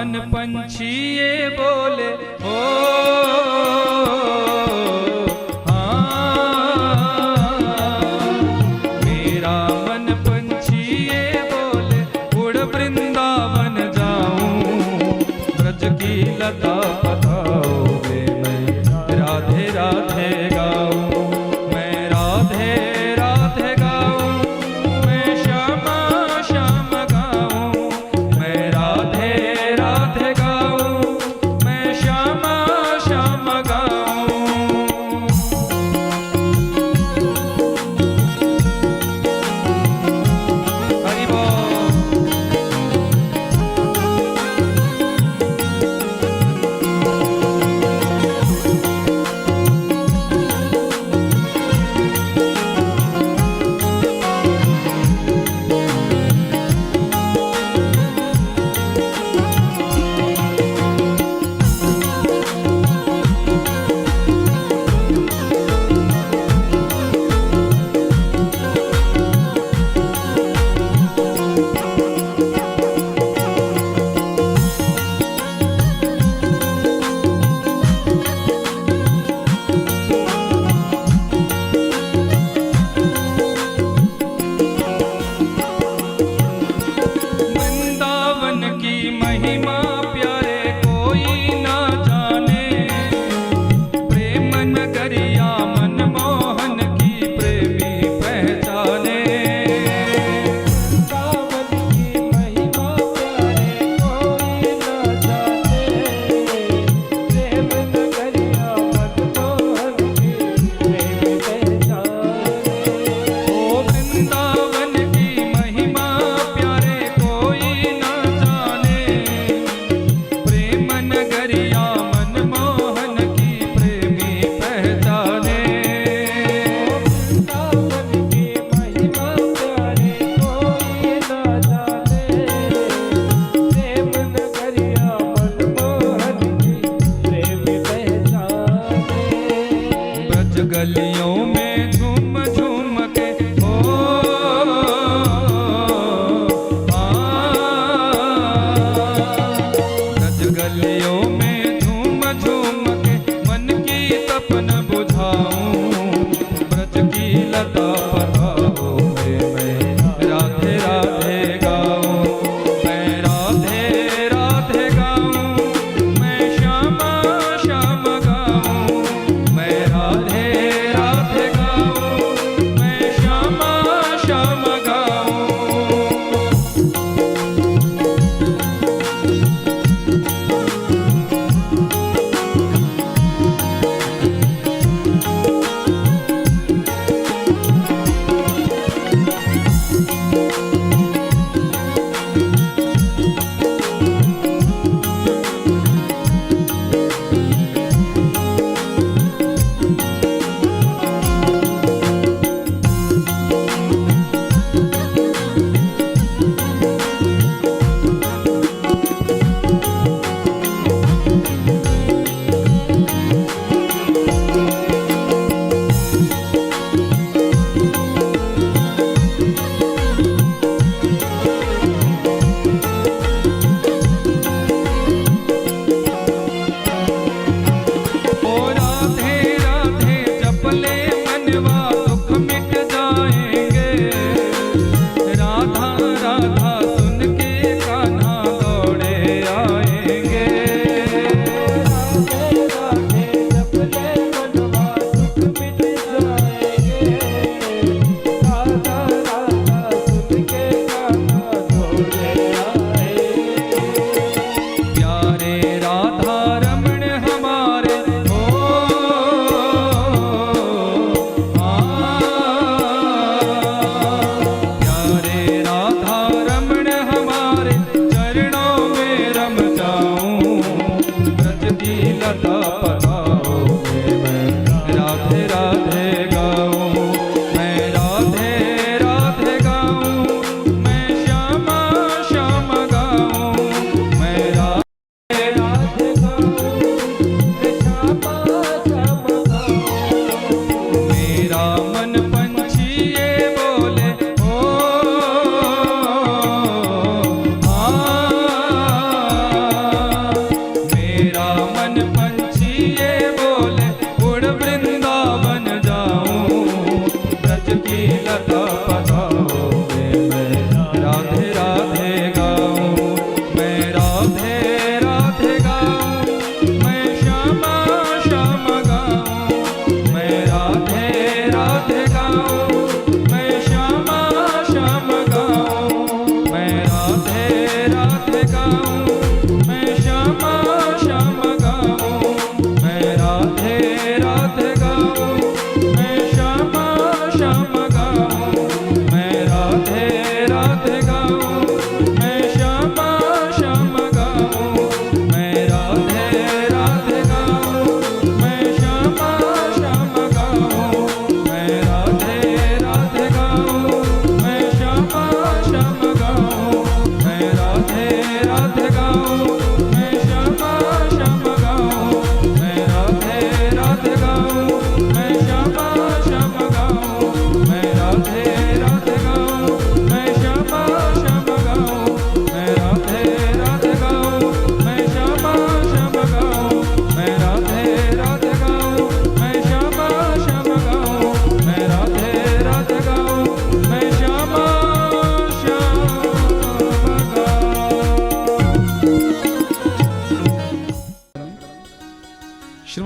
मन पंछी ये बोले ओ मेरा मन पंछी ये बोले उड़ वृंदावन जाऊं, ब्रज की लता पताओ मैं राधे राधे गाऊं, मैं राधे राधे गाऊं, मैं श्यामा श्याम गाऊं, मैं राधे राधे गाऊं, मैं श्यामा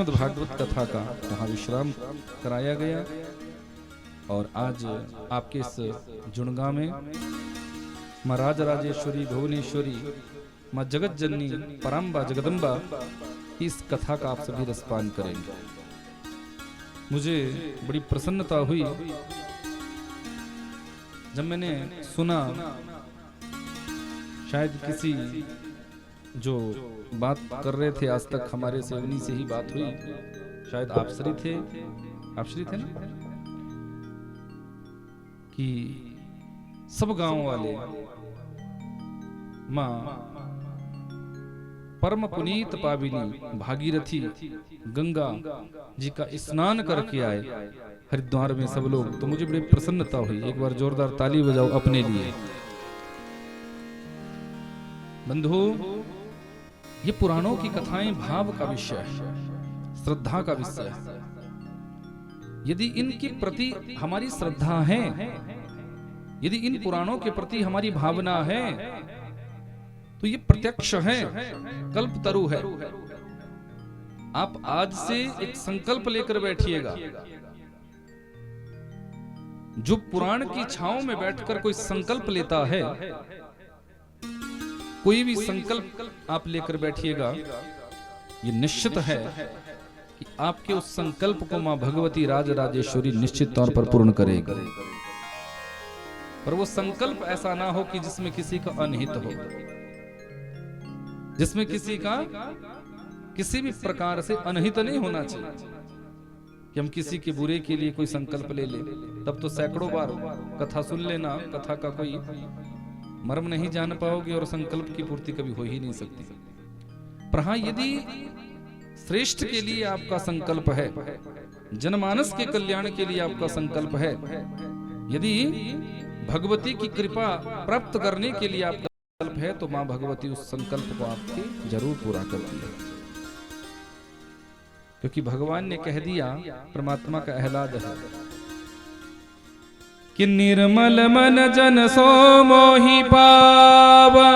श्रीमद् भागवत कथा का वहाँ विश्राम कराया गया। और आज आपके इस जुड़गा में माँ राजराजेश्वरी भुवनेश्वरी माँ जगत जननी पराम्बा जगदम्बा की इस कथा का आप सभी रसपान करेंगे। मुझे बड़ी प्रसन्नता हुई जब मैंने सुना, शायद किसी जो बात कर रहे थे आज तक हमारे से उन्हीं से ही बात हुई, शायद आप श्री थे ना, कि सब गांव वाले मां परम पुनीत पाविनी भागीरथी गंगा जी का स्नान करके आए हरिद्वार में सब लोग। तो मुझे बड़ी प्रसन्नता हुई। एक बार जोरदार ताली बजाओ अपने लिए। बंधु, ये पुराणों की कथाएं भाव का विषय है, श्रद्धा का विषय है। यदि इनके प्रति हमारी श्रद्धा है, यदि इन पुराणों के प्रति हमारी भावना है, तो ये प्रत्यक्ष है, कल्पतरु है। आप आज से एक संकल्प लेकर बैठिएगा। जो पुराण की छांव में बैठकर कोई संकल्प लेता है, कोई भी संकल्प आप लेकर बैठिएगा, ये निश्चित है कि आपके उस संकल्प को मां भगवती राजराजेश्वरी निश्चित तौर पर पूर्ण करेगी। पर वो संकल्प ऐसा ना हो कि जिसमें किसी का अनहित हो, जिसमें किसी का किसी भी प्रकार से अनहित नहीं होना चाहिए कि हम किसी के बुरे के लिए कोई संकल्प ले ले। तब तो सैकड़ों बार कथा सुन लेना, कथा का कोई मर्म नहीं जान पाओगे और संकल्प की पूर्ति कभी हो ही नहीं सकती। पर हाँ, यदि श्रेष्ठ के लिए आपका संकल्प है, जनमानस के कल्याण के लिए आपका संकल्प है, यदि भगवती की कृपा प्राप्त करने के लिए आपका संकल्प है, तो मां भगवती उस संकल्प को आपके जरूर पूरा करती है। क्योंकि भगवान ने कह दिया, परमात्मा का एहलाद है कि निर्मल मन जन सो मोहि पावा,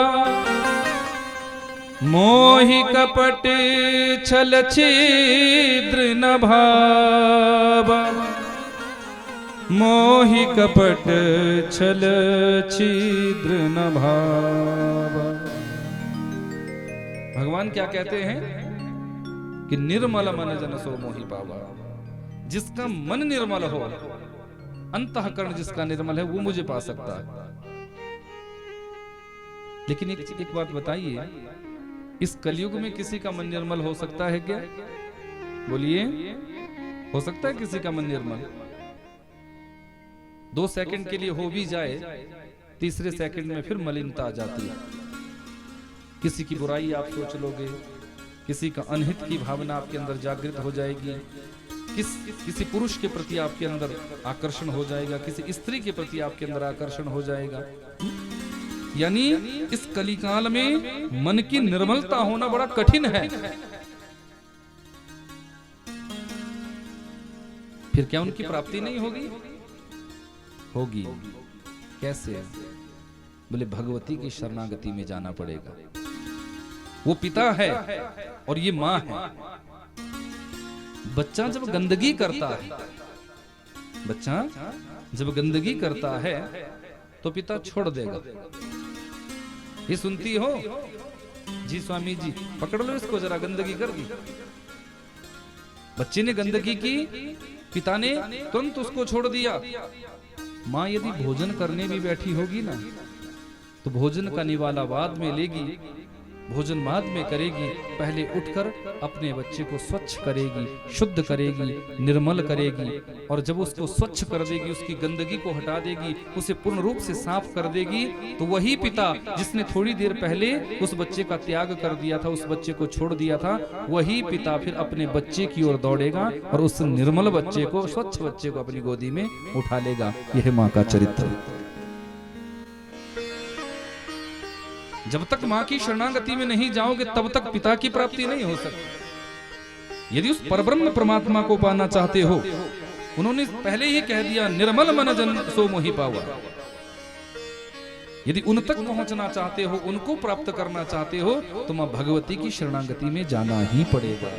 मोहि कपट छल छिद्र न भावा, मोहि कपट छल छिद्र न भावा। भगवान क्या कहते हैं कि निर्मल मन जन सो मोहि पावा। जिसका मन निर्मल हो, अंतःकरण जिसका निर्मल है, वो मुझे पा सकता है। लेकिन एक बात बताइए, इस कलयुग में किसी का मन निर्मल हो सकता है क्या? बोलिए, हो सकता है किसी का मन निर्मल? 2 सेकंड के लिए हो भी जाए, तीसरे सेकंड में फिर मलिनता आ जाती है। किसी की बुराई आप सोच लोगे, किसी का अनहित की भावना आपके अंदर जागृत हो जाएगी, किसी पुरुष के प्रति आपके अंदर आकर्षण हो जाएगा, किसी स्त्री के प्रति आपके अंदर आकर्षण हो जाएगा। यानी इस कलिकाल में मन की निर्मलता होना बड़ा कठिन है। फिर क्या उनकी प्राप्ति नहीं होगी? होगी। कैसे? बोले भगवती की शरणागति में जाना पड़ेगा। वो पिता है और ये माँ है। बच्चा जब गंदगी करता है, बच्चा जब गंदगी करता है तो पिता छोड़ देगा। ये सुनती हो? जी स्वामी जी, पकड़ लो इसको, जरा गंदगी कर दी। बच्चे ने गंदगी की, पिता ने तुरंत उसको छोड़ दिया। माँ यदि भोजन करने भी बैठी होगी ना, तो भोजन का निवाला बाद में लेगी, भोजन बाद में करेगी। पहले उठकर अपने बच्चे को स्वच्छ करेगी, शुद्ध करेगी, निर्मल करेगी। और जब उसको स्वच्छ कर देगी, उसकी गंदगी को हटा देगी, उसे पूर्ण रूप से साफ कर देगी, तो वही पिता जिसने थोड़ी देर पहले उस बच्चे का त्याग कर दिया था, उस बच्चे को छोड़ दिया था, वही पिता फिर अपने बच्चे की ओर दौड़ेगा और उस निर्मल बच्चे को, स्वच्छ बच्चे को अपनी गोदी में उठा लेगा। यह माँ का चरित्र। जब तक मां की शरणागति में नहीं जाओगे, तब तक पिता की प्राप्ति नहीं हो सकती। यदि उस परब्रह्म परमात्मा को पाना चाहते हो, उन्होंने पहले ही कह दिया, निर्मल मन जन सो मोहि पावा। यदि उन तक पहुंचना चाहते हो, उनको प्राप्त करना चाहते हो, तो मां भगवती की शरणागति में जाना ही पड़ेगा।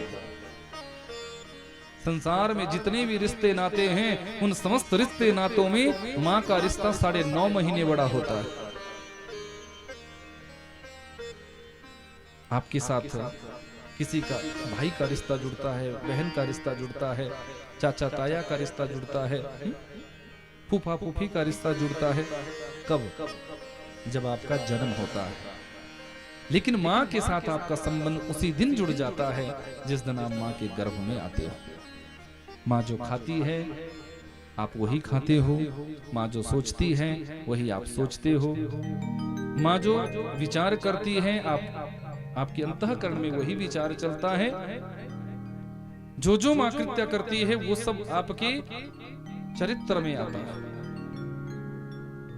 संसार में जितने भी रिश्ते नाते हैं उन समस्त रिश्ते नातों में माँ का रिश्ता 9.5 महीने बड़ा होता है। आपके साथ किसी का भाई का रिश्ता जुड़ता है, बहन का रिश्ता जुड़ता है, चाचा ताया का रिश्ता जुड़ता है, फूफा फूफी का रिश्ता जुड़ता है। कब? जब आपका जन्म होता है। लेकिन माँ के साथ आपका संबंध उसी दिन जुड़ जाता है जिस दिन आप माँ के गर्भ में आते हो। माँ जो खाती है आप वही खाते हो, माँ जो सोचती है वही आप सोचते हो, माँ जो विचार करती है आपके अंतःकरण में वही विचार चलता है। जो माँ कृत्य करती है वो सब आपके चरित्र में आता है।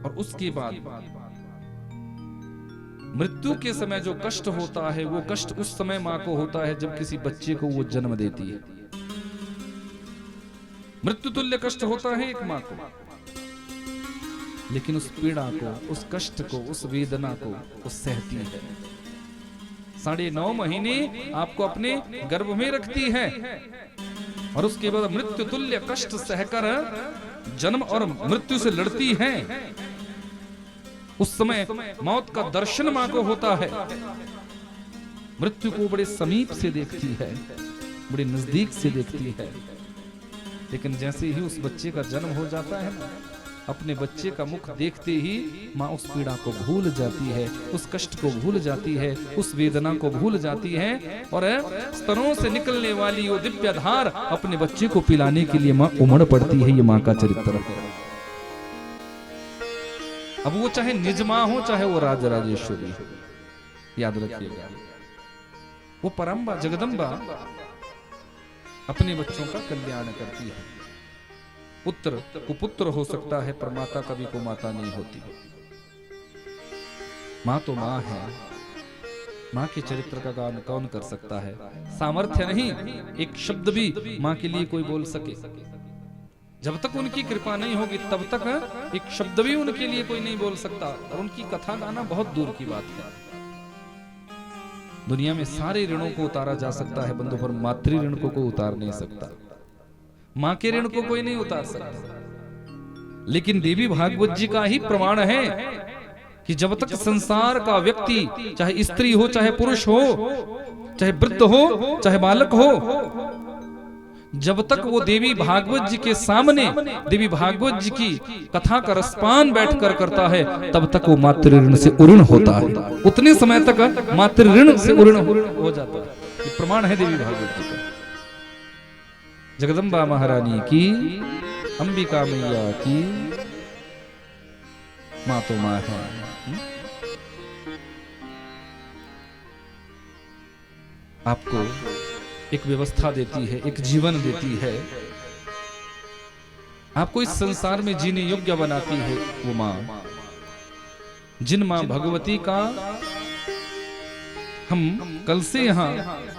और उसके बाद मृत्यु के समय जो कष्ट होता है वो कष्ट उस समय माँ को होता है जब किसी बच्चे को वो जन्म देती है। मृत्यु तुल्य कष्ट होता है एक माँ को, लेकिन उस पीड़ा को, उस कष्ट को, उस वेदना को वो सहती है। 9.5 महीने आपको अपने गर्भ में रखती है और उसके बाद मृत्यु तुल्य कष्ट सहकर जन्म और मृत्यु से लड़ती है। उस समय मौत का दर्शन मां को होता है। मृत्यु को बड़े समीप से देखती है, बड़े नजदीक से देखती है। लेकिन जैसे ही उस बच्चे का जन्म हो जाता है, अपने बच्चे का मुख देखते ही माँ उस पीड़ा को भूल जाती है, उस कष्ट को भूल जाती है, उस वेदना को भूल जाती है और स्तनों से निकलने वाली वो दिव्य धार अपने बच्चे को पिलाने के लिए माँ उमड़ पड़ती है। ये माँ का चरित्र है। अब वो चाहे निज माँ हो चाहे वो राजराजेश्वरी हो, याद रखिएगा वो परम्बा जगदम्बा अपने बच्चों का कल्याण करती है। पुत्र कुपुत्र हो सकता है पर माता कभी को माता नहीं होती। माँ तो माँ है। माँ के चरित्र का गान कौन कर सकता है? सामर्थ्य नहीं एक शब्द भी माँ के लिए कोई बोल सके। जब तक उनकी कृपा नहीं होगी तब तक एक शब्द भी उनके लिए कोई नहीं बोल सकता। और उनकी कथा गाना बहुत दूर की बात है। दुनिया में सारे ऋणों को उतारा जा सकता है बंधु, पर मातृ ऋण को कोई उतार नहीं सकता। माँ के ऋण को कोई नहीं उतार सकता। लेकिन देवी भागवत जी का ही प्रमाण है कि जब तक संसार का व्यक्ति, चाहे स्त्री हो चाहे पुरुष हो, चाहे वृद्ध हो चाहे बालक हो, जब तक वो देवी भागवत जी के सामने देवी भागवत जी की कथा का रसपान बैठकर करता है, तब तक वो मातृ ऋण से उऋण होता है। उतने समय तक मातृ ऋण से उऋण हो जाता है। ये प्रमाण है देवी भागवत जी का। जगदम्बा महारानी की, अंबिका मैया की, माँ तो माँ है। आपको एक व्यवस्था देती है, एक जीवन देती है, आपको इस संसार में जीने योग्य बनाती है वो माँ। जिन माँ भगवती का हम कल से यहाँ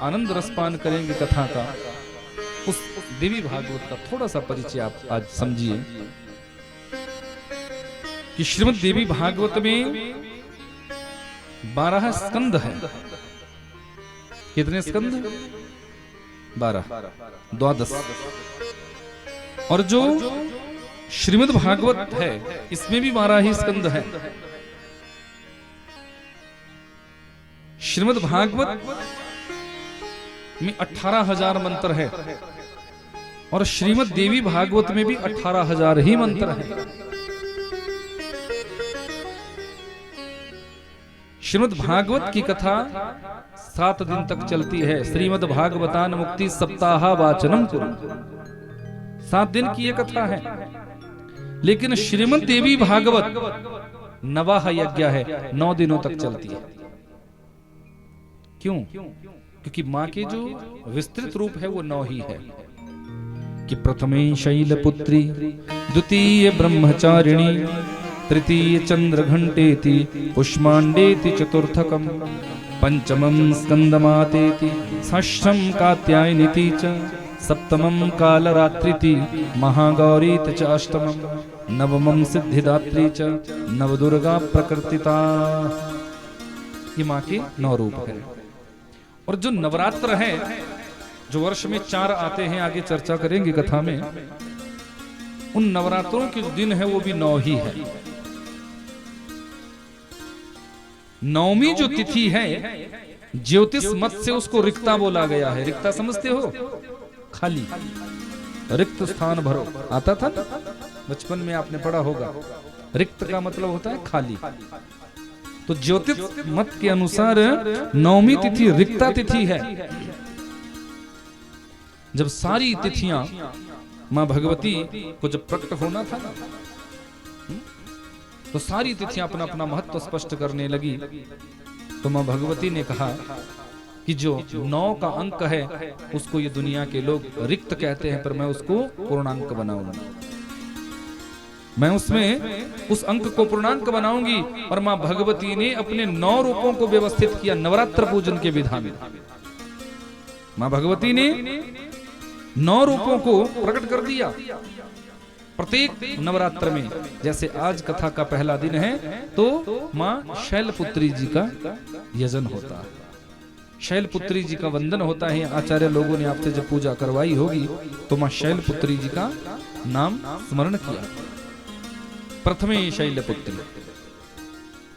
आनंद रसपान करेंगे कथा का, उस देवी भागवत का थोड़ा सा परिचय आप आज समझिए कि श्रीमद् देवी भागवत में 12 स्कंद है। कितने स्कंद? 12, 12। और जो श्रीमद् भागवत है इसमें भी 12 ही स्कंद है। श्रीमद् भागवत में 18,000 मंत्र है और श्रीमद् देवी भागवत में भी 18,000 ही मंत्र है। श्रीमद् भागवत की कथा 7 दिन तक चलती है। श्रीमद् भागवतान मुक्ति सप्ताह वाचनम कुरु, 7 दिन की ये कथा है। लेकिन श्रीमद् देवी भागवत नवाह यज्ञ है, 9 दिनों तक चलती है। क्यों? क्योंकि माँ के जो विस्तृत रूप है वो 9 ही है कि प्रथमे शैलपुत्री, द्वितीय ब्रह्मचारिणी, तृतीय चंद्रघंटेति, पुष्मांडेति चतुर्थकम, पंचमं स्कंदमातेति, षष्ठं कात्यायनीति च, सप्तमं कालरात्रिति, महागौरीति च अष्टमं, नवमं सिद्धिदात्री च, नवदुर्गा प्रकृतिता। ये माँ के 9 रूप है। और जो नवरात्र है जो वर्ष में 4 आते हैं, आगे चर्चा करेंगे कथा में। उन नवरात्रों के जो दिन है वो भी 9 ही है। नौवीं जो तिथि है ज्योतिष मत से उसको रिक्ता बोला गया है। रिक्ता समझते हो? खाली, रिक्त स्थान भरो, आता था ना बचपन में, आपने पढ़ा होगा। रिक्त का मतलब होता है खाली। तो ज्योतिष मत के अनुसार नौवीं तिथि रिक्ता तिथि है। जब सारी तिथियां मां भगवती को जब प्रकट होना था ना, तो सारी तिथियां अपना अपना महत्व स्पष्ट करने लगी। तो मां भगवती ने कहा कि जो 9 का अंक है उसको ये दुनिया के लोग रिक्त कहते हैं, पर मैं उसको पूर्णांक बनाऊंगा। मैं उसमें उस अंक को पूर्णांक बनाऊंगी। और मां भगवती ने अपने 9 रूपों को व्यवस्थित किया नवरात्र पूजन के विधान में। मां भगवती ने 9 रूपों को प्रकट कर दिया प्रत्येक नवरात्र में। जैसे आज कथा का पहला दिन है तो मां शैलपुत्री जी का यजन होता है, शैलपुत्री जी का वंदन होता है। आचार्य लोगों ने आपसे जब पूजा करवाई होगी तो मां शैलपुत्री जी का नाम स्मरण किया, प्रथमे शैलपुत्री।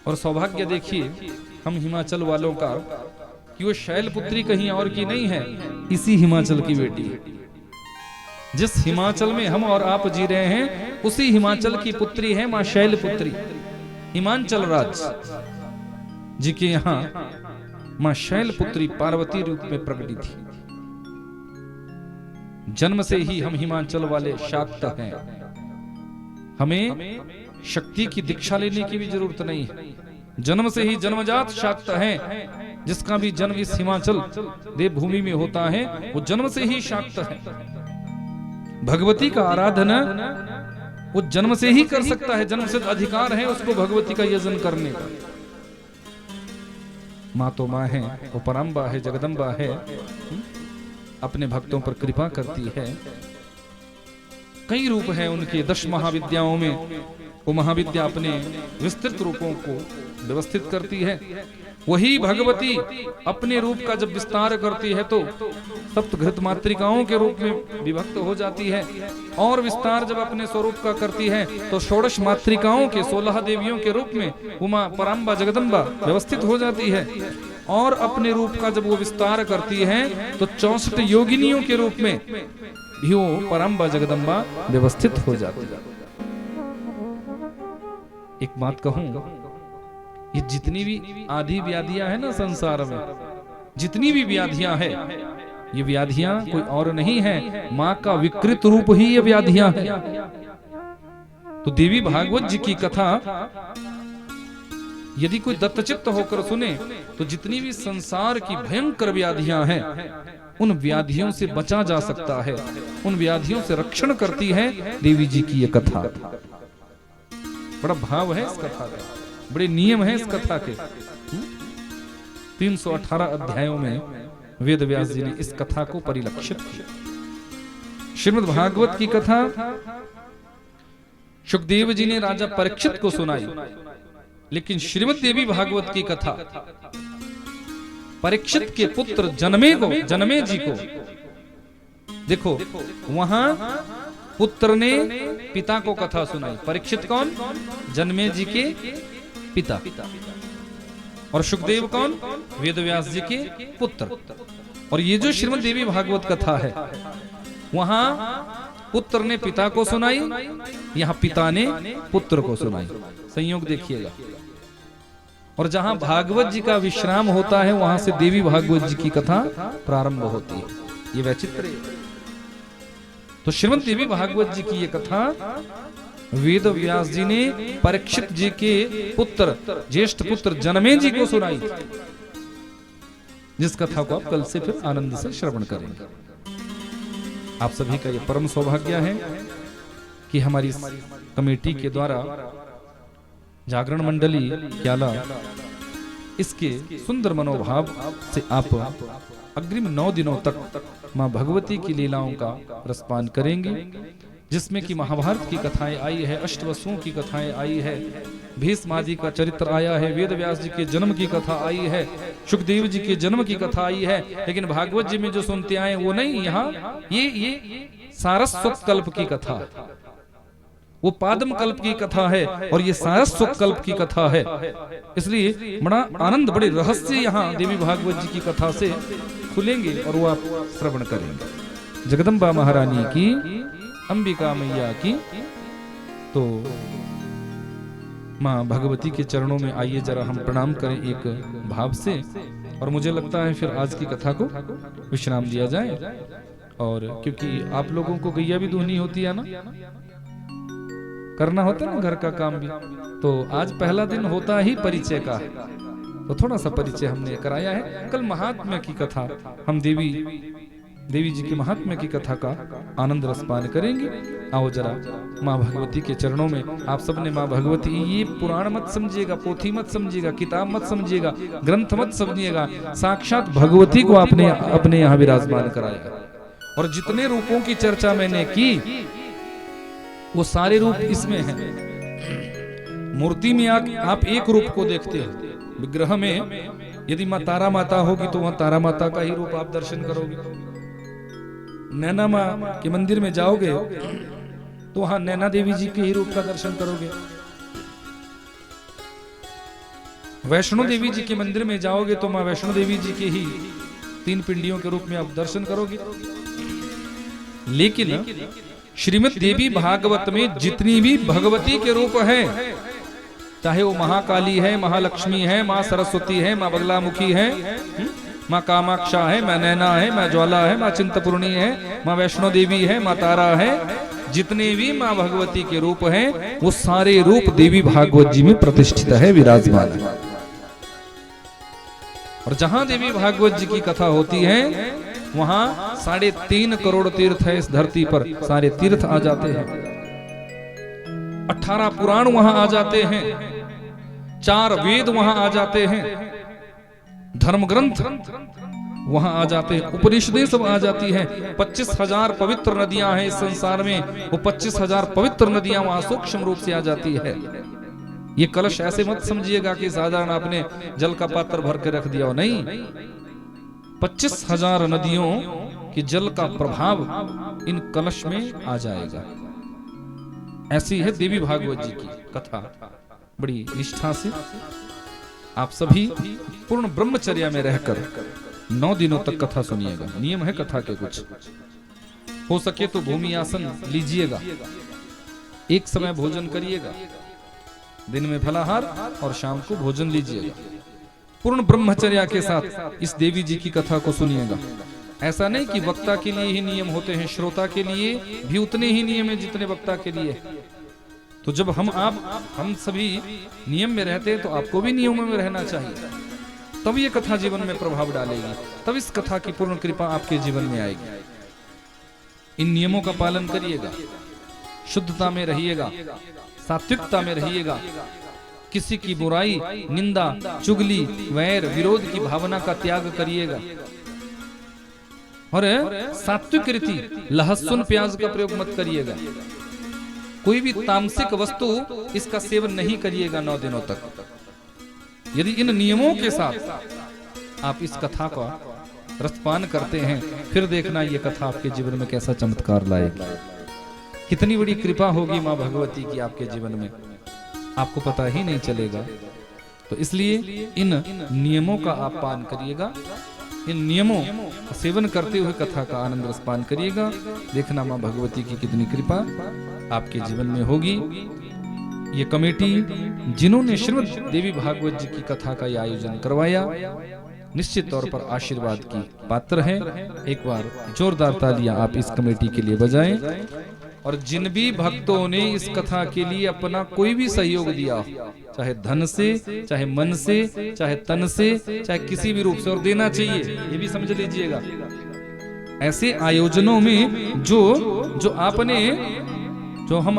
और सौभाग्य देखिए हम हिमाचल वालों का कि वो शैलपुत्री कहीं और की नहीं है, इसी हिमाचल की बेटी है। जिस हिमाचल में हम और आप जी रहे हैं उसी हिमाचल की पुत्री है मां शैलपुत्री। हिमाचल राज्य जी के यहाँ मां शैलपुत्री पार्वती रूप में प्रकटी थी। जन्म से ही हम हिमाचल वाले शाक्त हैं, हमें शक्ति की दीक्षा लेने की भी जरूरत नहीं है। जन्म से ही जन्मजात शाक्त हैं। जिसका भी जन्म इस हिमाचल देवभूमि में होता है वो जन्म से ही शाक्त है। भगवती का आराधना वो जन्म से ही कर सकता है, जन्म से अधिकार है उसको भगवती का यजन करने का। माँ तो माँ है, वो परम्बा है, जगदम्बा है, अपने भक्तों पर कृपा करती है। कई रूप है उनके, 10 महाविद्याओं में वो महाविद्या अपने विस्तृत रूपों को व्यवस्थित करती है। वही भगवती अपने रूप का जब विस्तार करती है तो सप्तघृत मातृकाओं के रूप में विभक्त हो जाती है। और विस्तार जब अपने स्वरूप का करती है तो 16 मातृकाओं के 16 देवियों के रूप में उमा परम्बा जगदम्बा व्यवस्थित हो जाती है। और अपने रूप का जब वो विस्तार करती है तो 64 योगिनियों के रूप में भी वो परम्बा जगदम्बा व्यवस्थित हो जाती है। एक बात कहूं, ये जितनी भी आधी व्याधियां है ना संसार में, जितनी भी व्याधियां है, ये व्याधियां कोई और नहीं है, माँ का विकृत रूप ही ये व्याधियां है। तो देवी भागवत जी की कथा यदि कोई दत्तचित्त होकर सुने तो जितनी भी संसार की भयंकर व्याधियां हैं उन व्याधियों से बचा जा सकता है, उन व्याधियों से रक्षण करती है देवी जी की ये कथा। बड़ा भाव है इस कथा का, बड़े नियम है इस कथा के। 318 अध्यायों में वेद व्यास जी ने इस कथा को परिलक्षित किया। श्रीमद् भागवत की कथा सुखदेव जी ने राजा परीक्षित को सुनाई, लेकिन श्रीमद् देवी भागवत की कथा परीक्षित के पुत्र जनमे जी को देखो, वहां पुत्र ने पिता को कथा सुनाई। परीक्षित कौन? जनमे जी के पिता। और सुखदेव कौन? वेदव्यास जी के पुत्र। और ये जो श्रीमद् देवी भागवत कथा है वहां पुत्र ने पिता को सुनाई, यहां पिता ने पुत्र को सुनाई। संयोग देखिएगा। और जहां भागवत जी का विश्राम होता है वहां से देवी भागवत जी की कथा प्रारंभ होती है। ये वैचित्र है। तो श्रीमद् देवी भागवत जी की ये कथा वेद व्यास जी ने परीक्षित जी के पुत्र, ज्येष्ठ पुत्र जनमे जी को सुनाई, जिस कथा को आप कल से फिर आनंद से श्रवण करेंगे। आप सभी का ये परम सौभाग्य है कि हमारी कमेटी के द्वारा जागरण मंडली क्याला इसके सुंदर मनोभाव से आप अग्रिम 9 दिनों तक मां भगवती की लीलाओं का रसपान करेंगे। जिसमें कि महाभारत की कथाएं आई है, अष्टवसुओं की कथाएं आई है, भीष्म आदि का चरित्र आया है, वेद व्यास जी के जन्म की कथा आई है, सुखदेव जी के जन्म की कथा आई है। लेकिन भागवत जी में जो सुनते आए वो नहीं, यहाँ ये सारस्वत कल्प की कथा, वो पादम कल्प की कथा है और ये सारस्वत कल्प की कथा है। इसलिए बड़ा आनंद, बड़े रहस्य यहाँ देवी भागवत जी की कथा से खुलेंगे और वो आप श्रवण करेंगे। जगदम्बा महारानी की, अंबिका मैया की। तो माँ भगवती के चरणों में आइए जरा हम प्रणाम करें एक भाव से, और मुझे लगता है फिर आज की कथा को विश्राम दिया जाए। और क्योंकि आप लोगों को गैया भी दूहनी होती है ना, करना होता है ना घर का काम भी, तो आज पहला दिन होता ही परिचय का, तो थोड़ा सा परिचय हमने कराया है। कल महात्म्य की कथा हम देवी जी के महात्म्य की कथा का आनंद रसपान करेंगे। आओ जरा माँ भगवती के चरणों में आप सबने माँ भगवती, ये पुराण मत समझिएगा, पोथी मत समझिएगा, किताब मत समझिएगा, ग्रंथ मत समझिएगा, साक्षात भगवती को आपने अपने यहाँ विराजमान कराया। और जितने रूपों की चर्चा मैंने की वो सारे रूप इसमें हैं। मूर्ति में आप एक रूप को देखते हो, विग्रह में यदि माँ तारा माता होगी तो वहां तारा माता का ही रूप आप दर्शन करोगे। नैना माँ के मंदिर में जाओगे तो वहां नैना देवी जी के ही रूप का दर्शन करोगे। वैष्णो देवी जी के मंदिर में जाओगे तो माँ वैष्णो देवी जी के ही 3 पिंडियों के रूप में आप दर्शन करोगे। लेकिन श्रीमद् देवी भागवत में जितनी भी भगवती के रूप है, चाहे वो महाकाली है, महालक्ष्मी है, माँ सरस्वती है, माँ बगलामुखी है, माँ कामाक्षा है, माँ नैना है, माँ ज्वाला है, माँ चिंतपूर्णी है, माँ वैष्णो देवी है, माँ तारा है, जितने भी माँ भगवती के रूप हैं वो सारे रूप देवी भागवत जी में प्रतिष्ठित है, विराजमान है। और जहां देवी भागवत जी की कथा होती है वहां 3.5 करोड़ तीर्थ है इस धरती पर, सारे तीर्थ आ जाते हैं। 18 पुराण वहां आ जाते हैं, 4 वेद वहां आ जाते हैं, धर्म ग्रंथ वहां आ जाते हैं, उपनिषदें सब आ जाती हैं। 25,000 पवित्र नदियां हैं इस संसार में, वो 25,000 पवित्र नदियां वहां सूक्ष्म रूप से आ जाती है। ये कलश ऐसे मत समझिएगा कि साधारण आपने जल का पात्र भर के रख दिया हो, नहीं, 25,000 नदियों की जल का प्रभाव इन कलश में आ जाएगा। ऐसी है देवी भागवत जी की कथा। बड़ी निष्ठा से आप सभी पूर्ण ब्रह्मचर्या में रहकर 9 दिनों तक कथा सुनिएगा। नियम है कथा के कुछ, हो सके तो भूमि आसन लीजिएगा, एक समय भोजन करिएगा, दिन में फलाहार और शाम को भोजन लीजिएगा। पूर्ण ब्रह्मचर्या के साथ इस देवी जी की कथा को सुनिएगा। ऐसा नहीं कि वक्ता के लिए ही नियम होते हैं, श्रोता के लिए भी उतने ही नियम है जितने वक्ता के लिए। तो जब हम सभी नियम में रहते हैं तो आपको भी नियमों में रहना चाहिए, तब ये कथा जीवन में प्रभाव डालेगी, तब इस कथा की पूर्ण कृपा आपके जीवन में आएगी। इन नियमों का पालन करिएगा, शुद्धता में रहिएगा, सात्विकता में रहिएगा, किसी की बुराई, निंदा, चुगली, वैर, विरोध की भावना का त्याग करिएगा। और सात्विक रीति लहसुन प्याज का प्रयोग मत करिएगा। कोई भी तामसिक वस्तु इसका सेवन नहीं करिएगा 9 दिनों तक। यदि इन नियमों के साथ आप इस कथा का रसपान करते हैं, फिर देखना ये कथा आपके जीवन में कैसा चमत्कार लाएगी, कितनी बड़ी कृपा होगी माँ भगवती की आपके जीवन में, आपको पता ही नहीं चलेगा। तो इसलिए इन नियमों का आप पान करिएगा, इन नियमों का सेवन करते हुए कथा का आनंद रसपान करिएगा। देखना माँ भगवती की कितनी कृपा आपके जीवन में होगी। ये कमेटी जिन्होंने श्रीमद् देवी भागवत जी की कथा का यह आयोजन करवाया, निश्चित तौर पर आशीर्वाद की पात्र है। एक बार जोरदार तालियां आप इस कमेटी के लिए बजाएं। और जिन भी भक्तों ने इस कथा के लिए अपना कोई भी सहयोग दिया, चाहे धन से, चाहे मन से, चाहे तन से, चाहे किसी भी रूप से, और देना चाहिए, ये भी समझ लीजिएगा। ऐसे आयोजनों में जो आपने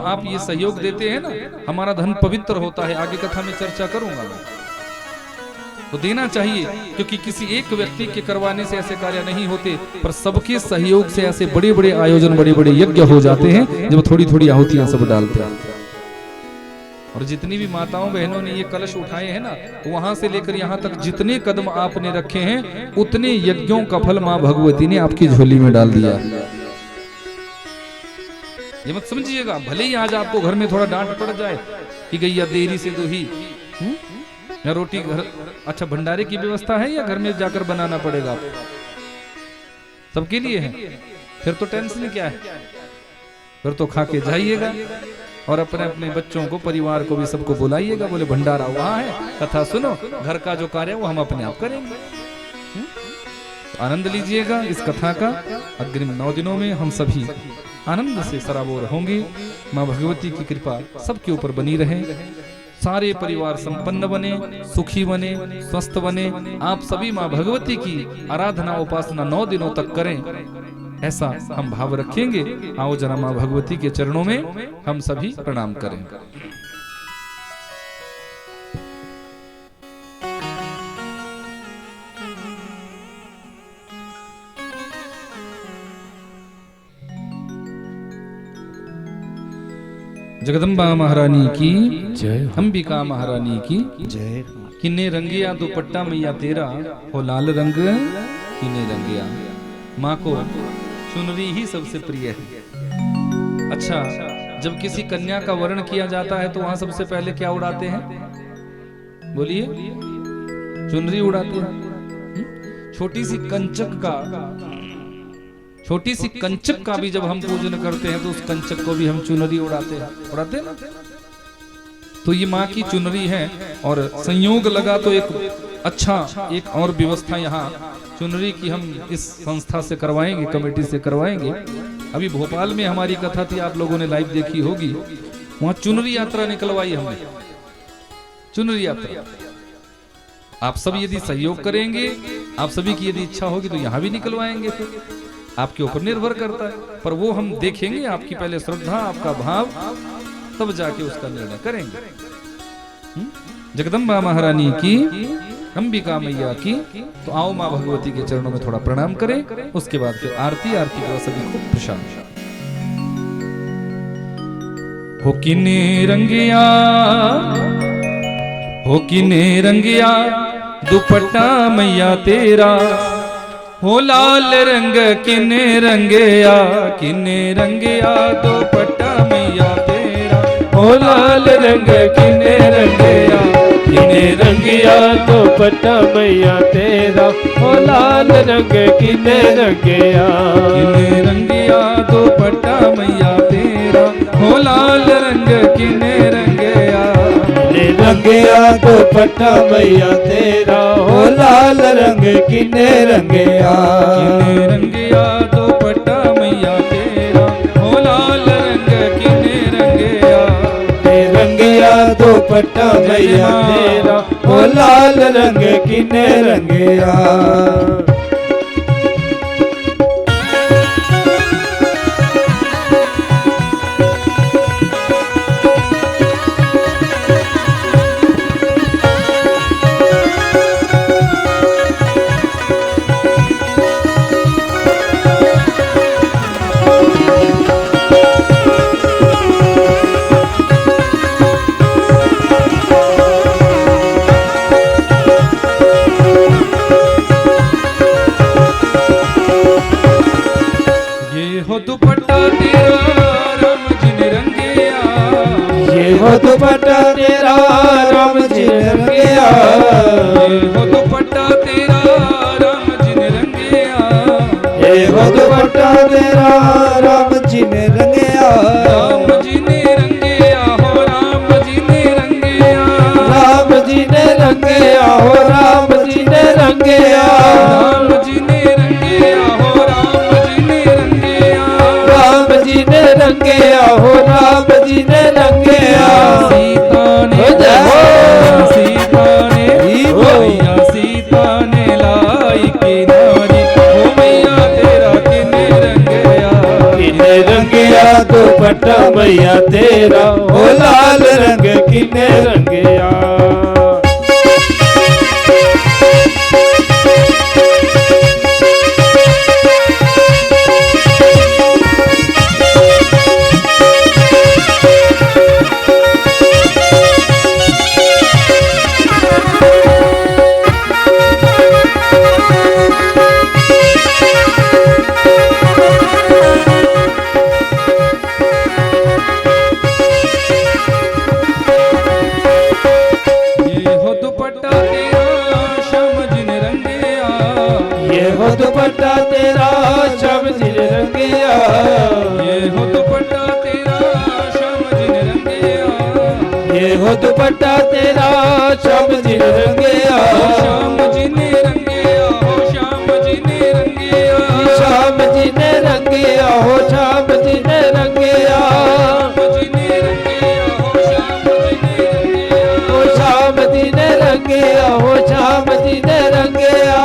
आप ये सहयोग देते हैं ना, हमारा धन पवित्र होता है। आगे कथा में चर्चा करूंगा मैं। तो देना चाहिए, क्योंकि किसी एक व्यक्ति के करवाने से ऐसे कार्य नहीं होते, पर सबके सहयोग से ऐसे बड़े बड़े आयोजन, बड़े बड़े यज्ञ हो जाते हैं जब थोड़ी थोड़ी आहुतियां सब डालते हैं। और जितनी भी माताओं बहनों ने ये कलश उठाए हैं ना, तो वहां से लेकर यहाँ तक जितने कदम आपने रखे हैं, उतने यज्ञों का फल माँ भगवती ने आपकी झोली में डाल दिया। ये मत समझिएगा, भले ही आज आपको घर में थोड़ा डांट पड़ जाए कि गैया देरी से दो ही, या रोटी घर, अच्छा भंडारे की व्यवस्था है या घर में जाकर बनाना पड़ेगा आपको? सबके लिए है, फिर तो टेंशन क्या है, फिर तो खा के जाइएगा और अपने अपने बच्चों को, परिवार को भी सबको बुलाइएगा, बोले भंडारा वहां है, कथा सुनो, घर का जो कार्य है वो हम अपने आप करेंगे। आनंद लीजिएगा इस कथा का। अग्रिम 9 दिनों में हम सभी आनंद से सराबोर होंगे। माँ भगवती की कृपा सबके ऊपर बनी रहे, सारे परिवार संपन्न बने, सुखी बने, स्वस्थ बने। आप सभी माँ भगवती की आराधना उपासना 9 दिनों तक करें, ऐसा हम भाव रखेंगे। आओ जरा माँ भगवती के चरणों में हम सभी प्रणाम करें। जगदम्बा महारानी की जय, अंबिका महारानी की जय। किन्ने रंगिया दुपट्टा मैया तेरा, हो लाल रंग किन्ने रंगिया। माँ को चुनरी ही सबसे प्रिय है। अच्छा, जब किसी कन्या का वर्ण किया जाता है तो वहां सबसे पहले क्या उड़ाते हैं? बोलिए, चुनरी उड़ाते हैं। छोटी सी कंचक का भी जब हम पूजन करते हैं तो उस कंचक को भी हम चुनरी उड़ाते हैं ना। तो ये माँ की चुनरी है। और संयोग लगा तो एक और व्यवस्था यहाँ चुनरी की हम इस संस्था से करवाएंगे, कमेटी से करवाएंगे। अभी भोपाल में हमारी कथा थी, आप लोगों ने लाइव देखी होगी, वहां चुनरी यात्रा निकलवाई हमने। चुनरी यात्रा आप सभी यदि सहयोग करेंगे, आप सभी की यदि इच्छा होगी तो यहाँ भी निकलवाएंगे। फिर आपके ऊपर निर्भर करता है, पर वो हम देखेंगे, आपकी पहले श्रद्धा, आपका भाव, तब जाके उसका निर्णय करेंगे। जगदम्बा महारानी की, अंबिका मैया की। तो आओ माँ भगवती के चरणों में थोड़ा प्रणाम करें, उसके बाद फिर आरती का सभी को प्रशांत। हो किने रंगिया दुपट्टा मैया तेरा, हो लाल रंग किने रंगिया दुपट्टा मैया तेरा, हो लाल रंग किने रंगिया दुपट्टा मैया तेरा, हो लाल रंग किने रंगिया दुपट्टा मैया तेरा, हो लाल रंग किने रंगिया दुपट्टा मैया तेरा, हो लाल रंग किने रंगिया दुपट्टा मैया तेरा, हो लाल रंग किने रंगिया दुपट्टा मैया तेरा, हो लाल रंग किने रंगिया। दुपट्टा तेरा राम जी ने रंगिया, हो दुपट्टा तेरा राम जी ने रंगिया, हो दुपट्टा तेरा राम जी ने रंगिया, राम जी ने रंगिया, हो राम जी ने रंगिया, राम जी ने रंगिया, हो राम जी ने रंगिया, राम जी ने रंगिया, हो राम जी ने रंगिया, राम जी ने रंगिया, हो राम जी ने रंगिया। सीता ने लाई किनारी, ओ मैया तेरा किने रंगिया दुपट्टा मैया तेरा, हो लाल रंग किने रंगिया। ये हो दुपट्टा तेरा श्याम जी ने रंगिया, ये हो दुपट्टा तेरा श्याम जी ने रंगिया, ये हो दुपट्टा तेरा श्याम जी ने रंगिया, श्याम जी ने रंगिया हो श्याम जी ने रंगिया, श्याम जी ने रंगिया हो श्याम जी ने रंगिया, श्याम जी ने रंगिया हो श्याम जी ने रंगिया,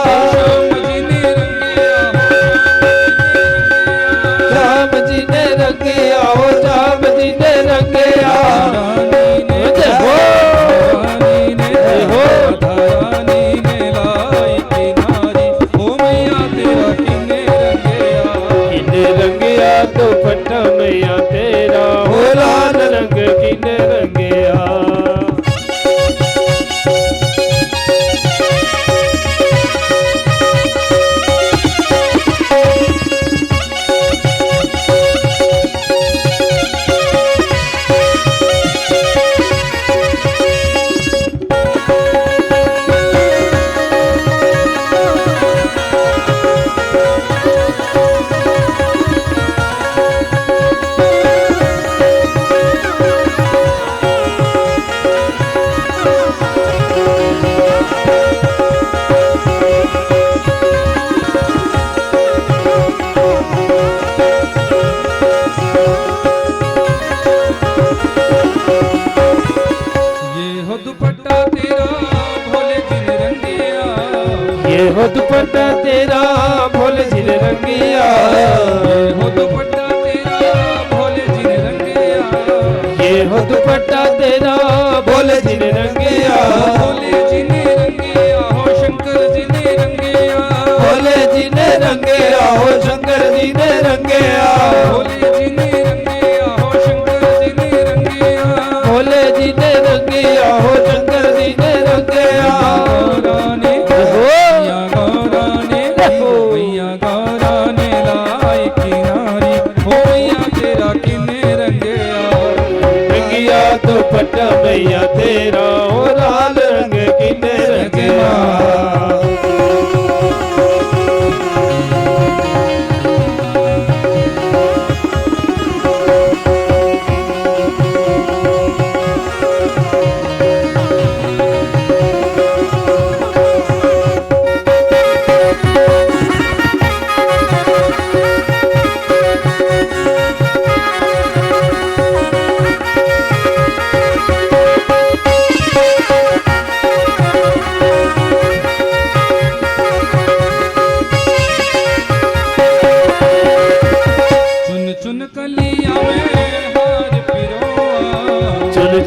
श्याम जी ने रंगिया हो श्याम जी ने रंगिया, दुपट्टा मैया तेरा हो लाल रंग किने रंगिया, ये हो दुपट्टा तेरा भोले जी ने रंगिया, ये हो दुपट्टा तेरा भोले जी ने रंगिया, ये हो दुपट्टा तेरा भोले जी ने रंगिया, भोले जी ने रंगिया हो शंकर जी ने रंगिया, भोले जी ने रंगिया हो शंकर जी ने रंगिया, भोले जी ने रंगिया हो शंकर जी ने रंगिया, भोले जी ने रंगिया हो शंकर जी ने रंगिया, मैया गौरा ने लाई किनारी हो मैया तेरा किने रंगिया, रंगिया दुपट्टा मैया तेरा हो लाल रंग किने रंगिया,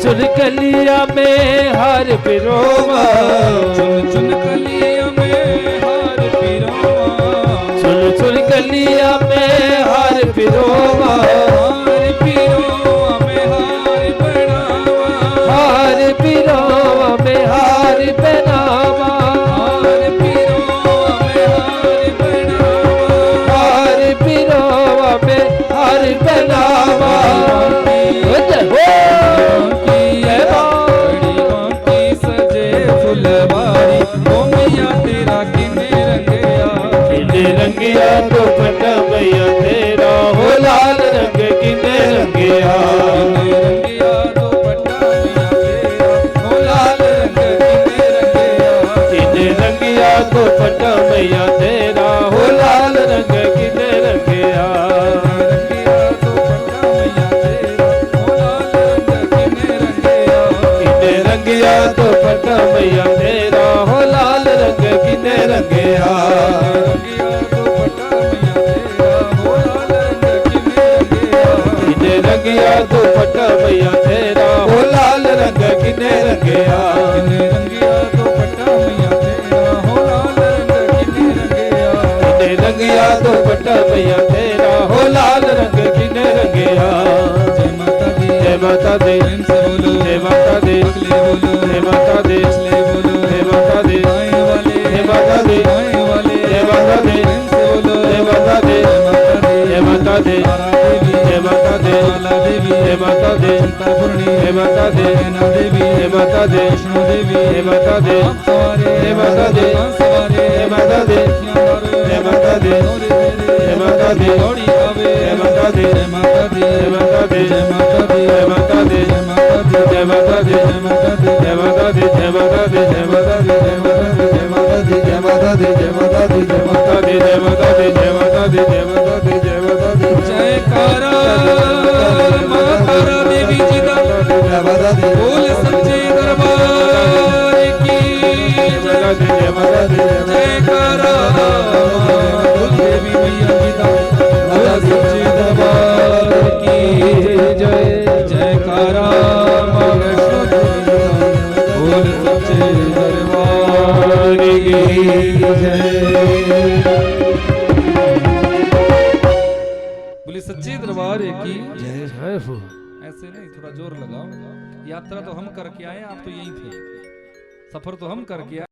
चुन कलिया में हार पिरोवा, चुन चुन कलिया में हार पिरोवा, चुन चुन कलिया में हार पिरोवा, हार पिरोवा में हार बनावा, हार पिरोवा में हार बनावा, हार पिरोवा में हार बनावा, हार पिरोवा में हार बनावा, फुलवारी ओ मैया तेरा किने रंगिया, किने रंगिया दुपट्टा मैया तेरा हो लाल रंग किने रंगिया, किने रंगिया दुपट्टा मैया तेरा हो लाल रंग किने रंगिया, किने रंगिया दुपट्टा मैया तेरा हो लाल रंग किने रंगिया, रंगिया दुपट्टा मैया तेरा हो लाल रंग किने रंगिया, रंगिया दुपट्टा मैया तेरा हो लाल रंग किने रंगिया, रंगिया दुपट्टा मैया तेरा हो लाल रंग किने रंगिया, रंगिया दुपट्टा मैया तेरा हो लाल रंग किने रंगिया, जय माता दी जय माता दी प्रेम से बोलो, जय माता दी अगले बोलो, जय माता दी पिछले बोलो, जय माता दी आए वाले, जय माता दी आए वाले, जय माता दी प्रेम से बोलो, जय माता दी जय माता दी, जय माता दी तारा देवी, जय माता दी माला देवी, जय माता दी चिंतापूर्णी, जय माता दी नैना देवी, जय माता दी वैष्णो देवी, जय माता दी आप सवारे, जय माता दी आप सवारे, जय माता दी अखियां दी जय माता दी जय माता दी जय माता दी जय माता दी जयकारा माता देवी जी का बोल सच्चे दरबार की जय जय माता दी जयकारा देवी मैया जी का बोल सच्चे दरबार की जय जयकारा मां वैष्णो देवी का बोल सच्चे दरबार की जय। बोले सच्चे दरबार की जय जय हो। ऐसे नहीं, थोड़ा जोर लगाओ। यात्रा तो हम करके आए, आप तो यहीं थे। सफर तो हम करके आए।